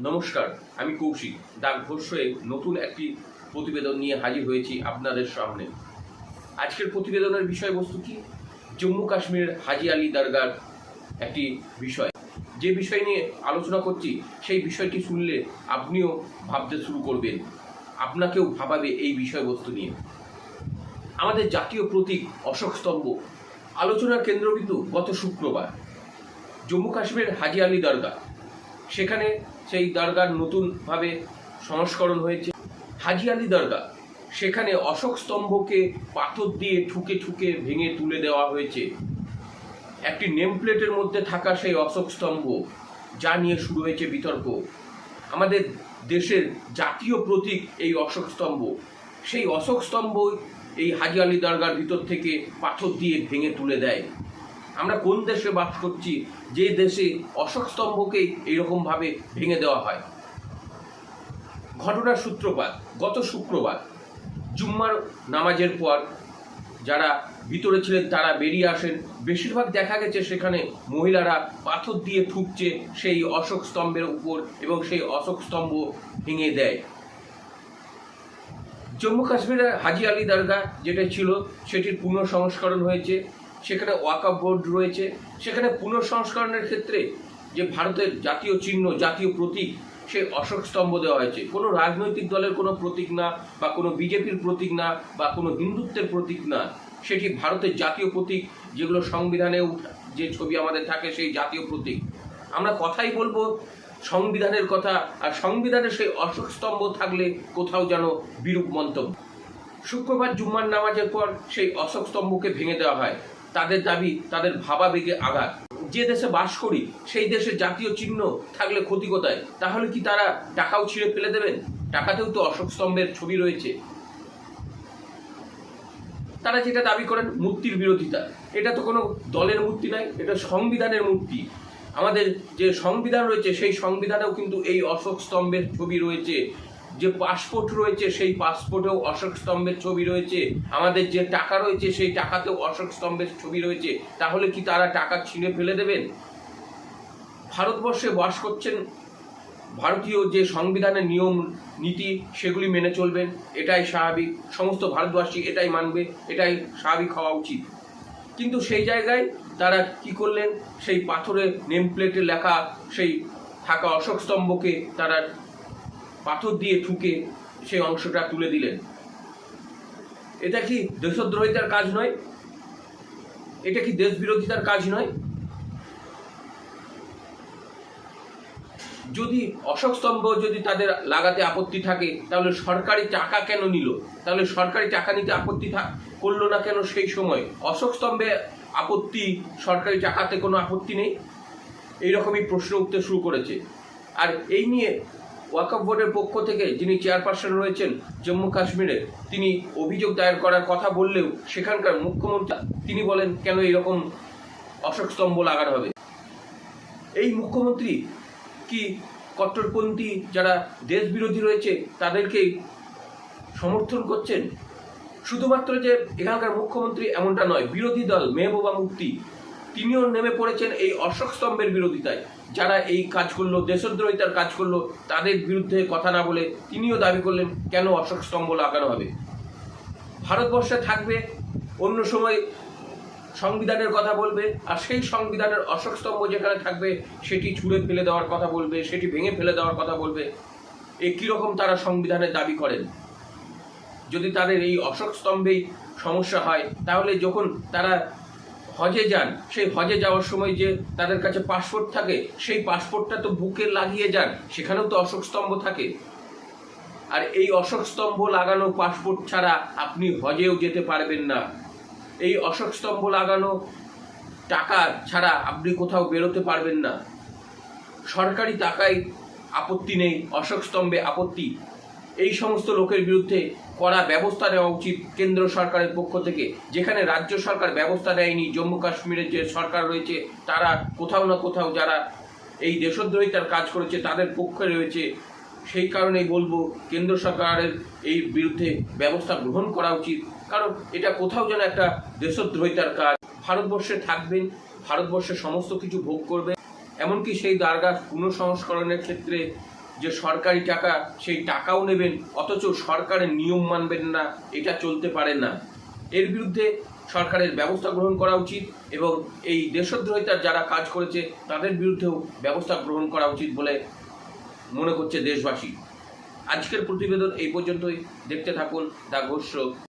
নমস্কার, আমি কৌশিক ডাক ঘোষ হয়ে নতুন একটি প্রতিবেদন নিয়ে হাজির হয়েছি আপনাদের সামনে। আজকের প্রতিবেদনের বিষয়বস্তু কি? জম্মু কাশ্মীরের হাজি আলী দরগার একটি বিষয়। যে বিষয় নিয়ে আলোচনা করছি সেই বিষয়টি শুনলে আপনিও ভাবতে শুরু করবেন, আপনাকেও ভাবাবে এই বিষয়বস্তু নিয়ে। আমাদের জাতীয় প্রতীক অশোক স্তম্ভ আলোচনার কেন্দ্রবিন্দু গত শুক্রবার জম্মু কাশ্মীরের হাজি আলী দরগা। সেখানে সেই দরগার নতুনভাবে সংস্করণ হয়েছে হাজি আলী দরগা। সেখানে অশোক স্তম্ভকে পাথর দিয়ে ঠুকে ঠুকে ভেঙে তুলে দেওয়া হয়েছে। একটি নেম প্লেটের মধ্যে থাকা সেই অশোক স্তম্ভ, যা নিয়ে শুরু হয়েছে বিতর্ক। আমাদের দেশের জাতীয় প্রতীক এই অশোক স্তম্ভ, সেই অশোক স্তম্ভ এই হাজি আলী দরগার ভিতর থেকে পাথর দিয়ে ভেঙে তুলে দেয়। আমরা কোন দেশে বাস করছি যে দেশে অশোক স্তম্ভকেই এইরকমভাবে ভেঙে দেওয়া হয়? ঘটনার সূত্রপাত গত শুক্রবার জুম্মার নামাজের পর যারা ভিতরে ছিলেন তারা বেরিয়ে আসেন। বেশিরভাগ দেখা গেছে সেখানে মহিলারা পাথর দিয়ে ঠুকছে সেই অশোক স্তম্ভের উপর এবং সেই অশোক স্তম্ভ ভেঙে দেয়। জম্মু কাশ্মীরের হাজি আলী দরগা যেটা ছিল সেটির পুনঃসংস্করণ হয়েছে। সেখানে ওয়াকফ বোর্ড রয়েছে। সেখানে পুনঃসংস্করণের ক্ষেত্রে যে ভারতের জাতীয় চিহ্ন, জাতীয় প্রতীক, সেই অশোক স্তম্ভ দেওয়া হয়েছে। কোনো রাজনৈতিক দলের কোনো প্রতীক না, বা কোনো বিজেপির প্রতীক না, বা কোনো হিন্দুত্বের প্রতীক না। সেটি ভারতের জাতীয় প্রতীক, যেগুলো সংবিধানে যে ছবি আমাদের থাকে সেই জাতীয় প্রতীক। আমরা কথাই বলবো সংবিধানের কথা, আর সংবিধানে সেই অশোক স্তম্ভ থাকলে কোথাও যেন বিরূপ মন্তব্য। শুক্রবার জুম্মার নামাজের পর সেই অশোক স্তম্ভকে ভেঙে দেওয়া হয়। তাদের দাবি, তাদের ভাবাবেগে আঘাত। যে দেশে বাস করি সেই দেশের জাতীয় চিহ্ন থাকলে ক্ষতি কোথায়? তাহলে কি তারা টাকাও ছিঁড়ে ফেলে দেবেন? টাকাতেও তো অশোক স্তম্ভের ছবি রয়েছে। তারা যেটা দাবি করেন মূর্তির বিরোধিতা। এটা তো কোনো দলের মূর্তি নয়, এটা সংবিধানের মূর্তি। আমাদের যে সংবিধান রয়েছে সেই সংবিধানেও কিন্তু এই অশোক স্তম্ভের ছবি রয়েছে। যে পাসপোর্ট রয়েছে সেই পাসপোর্টেও অশোক স্তম্ভের ছবি রয়েছে। আমাদের যে টাকা রয়েছে সেই টাকাতেও অশোক স্তম্ভের ছবি রয়েছে। তাহলে কি তারা টাকা ছিঁড়ে ফেলে দেবেন? ভারতবর্ষে বাস করছেন, ভারতীয় যে সংবিধানের নিয়ম নীতি সেগুলি মেনে চলবেন, এটাই স্বাভাবিক। সমস্ত ভারতবাসী এটাই মানবে, এটাই স্বাভাবিক হওয়া উচিত। কিন্তু সেই জায়গায় তারা কি করলেন? সেই পাথরে নেম প্লেটে লেখা সেই থাকা অশোক স্তম্ভকে তারা পাথর দিয়ে ঠুকে সেই অংশটা তুলে দিলেন। এটা কি দেশদ্রোহিতার কাজ নয়? এটা কি দেশ বিরোধিতার কাজ নয়? যদি অশোক স্তম্ভ যদি তাদের লাগাতে আপত্তি থাকে, তাহলে সরকারি টাকা কেন নিল? তাহলে সরকারি টাকা নিতে আপত্তি করলো না কেন সেই সময়? অশোক স্তম্ভে আপত্তি, সরকারি টাকাতে কোনো আপত্তি নেই? এইরকমই প্রশ্ন উঠতে শুরু করেছে। আর এই নিয়ে ওয়াকফ বোর্ডের পক্ষ থেকে যিনি চেয়ারপারসন রয়েছেন জম্মু কাশ্মীরে, তিনি অভিযোগ দায়ের করার কথা বললেও সেখানকার মুখ্যমন্ত্রী তিনি বলেন কেন এরকম অশোক স্তম্ভ লাগানো হবে? এই মুখ্যমন্ত্রী কি কট্টরপন্থী যারা দেশ বিরোধী রয়েছে তাদেরকেই সমর্থন করছেন? শুধুমাত্র যে এখানকার মুখ্যমন্ত্রী এমনটা নয়, বিরোধী দল মেহবুবা মুফতি তিনিও নেমে পড়েছেন এই অশোক স্তম্ভের বিরোধিতায়। যারা এই কাজ করলো, দেশদ্রোহিতার কাজ করলো, তাদের বিরুদ্ধে কথা না বলে তিনিও দাবি করলেন কেন অশোক স্তম্ভ লাগানো হবে। ভারতবর্ষে থাকবে, অন্য সময় সংবিধানের কথা বলবে, আর সেই সংবিধানের অশোক স্তম্ভ যেখানে থাকবে সেটি ছুঁড়ে ফেলে দেওয়ার কথা বলবে, সেটি ভেঙে ফেলে দেওয়ার কথা বলবে। এ কীরকম তারা সংবিধানের দাবি করেন? যদি তাদের এই অশোক স্তম্ভেই সমস্যা হয়, তাহলে যখন তারা হজে যান, সেই হজে যাওয়ার সময় যে তাদের কাছে পাসপোর্ট থাকে, সেই পাসপোর্টটা তো বুকে লাগিয়ে যান, সেখানেও তো অশোক স্তম্ভ থাকে। আর এই অশোক স্তম্ভ লাগানো পাসপোর্ট ছাড়া আপনি হজেও যেতে পারবেন না। এই অশোক স্তম্ভ লাগানো টাকা ছাড়া আপনি কোথাও বেরোতে পারবেন না। সরকারি টাকায় আপত্তি নেই, অশোক স্তম্ভে আপত্তি। এই সমস্ত লোকের বিরুদ্ধে কড়া ব্যবস্থা নেওয়া উচিত কেন্দ্র সরকারের পক্ষ থেকে। যেখানে রাজ্য সরকার ব্যবস্থা নেয়নি, জম্মু কাশ্মীরের যে সরকার রয়েছে তারা কোথাও না কোথাও যারা এই দেশদ্রোহিতার কাজ করেছে তাদের পক্ষে রয়েছে। সেই কারণেই বলবো কেন্দ্র সরকারের এই বিরুদ্ধে ব্যবস্থা গ্রহণ করা উচিত, কারণ এটা কোথাও যেন একটা দেশদ্রোহিতার কাজ। ভারতবর্ষে থাকবেন, ভারতবর্ষে সমস্ত কিছু ভোগ করবেন, এমনকি সেই দরগা পুনঃসংস্করণের ক্ষেত্রে যে সরকারি টাকা, সেই টাকাও নেবেন অথচ সরকারের নিয়ম মানবেন না, এটা চলতে পারে না। এর বিরুদ্ধে সরকারের ব্যবস্থা গ্রহণ করা উচিত এবং এই দেশদ্রোহিতার যারা কাজ করেছে তাদের বিরুদ্ধেও ব্যবস্থা গ্রহণ করা উচিত বলে মনে করছে দেশবাসী। আজকের প্রতিবেদন এই পর্যন্তই। দেখতে থাকুন দ্য ঘোষ শো।